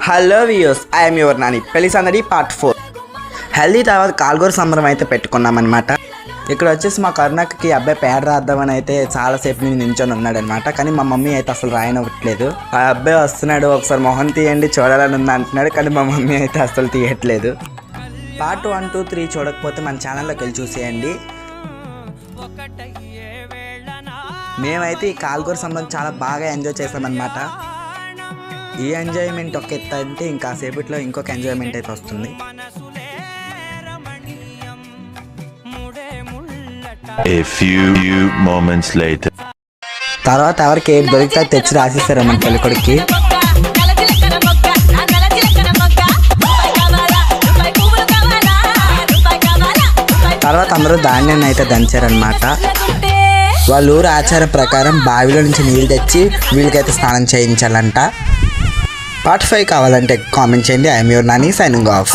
Hello viewers, I'm your Nani. పెళ్లి సందడి part 4. Healthy తర్వాత కాల్గోరు సంబరం అయితే పెట్టుకున్నాం అనమాట. ఇక్కడ వచ్చేసి మా కరుణాకి అబ్బాయి పేడ రాద్దామని అయితే చాలాసేపు నుంచి నించొని ఉన్నాడనమాట. కానీ మా మమ్మీ అయితే అసలు రాయనివ్వట్లేదు. ఆ అబ్బాయి వస్తున్నాడు, ఒకసారి మొహం తీయండి చూడాలని ఉంది అంటున్నాడు. కానీ మా మమ్మీ అయితే అసలు తీయట్లేదు. పార్ట్ 1, 2, 3 చూడకపోతే మన ఛానల్లోకి వెళ్ళి చూసేయండి. మేమైతే ఈ కాల్గోరు సంబరం చాలా బాగా ఎంజాయ్ చేసామన్నమాట. ఈ ఎంజాయ్మెంట్ ఒక ఎత్తు అంటే ఇంకా సేపట్లో ఇంకొక ఎంజాయ్మెంట్ అయితే వస్తుంది. A few moments later. తర్వాత ఎవరికి ఏది దొరికితే తెచ్చి రాసిస్తారు మన పెళ్ళికొడుకి. తర్వాత అందరూ ధాన్యాన్ని అయితే దంచారనమాట. వాళ్ళ ఊరు ఆచారం ప్రకారం బావిలో నుంచి నీళ్ళు తెచ్చి వీళ్ళకైతే స్నానం చేయించాలంట. పార్ట్ 5 కావాలంటే కామెంట్ చేయండి. I'm your Nani, signing off.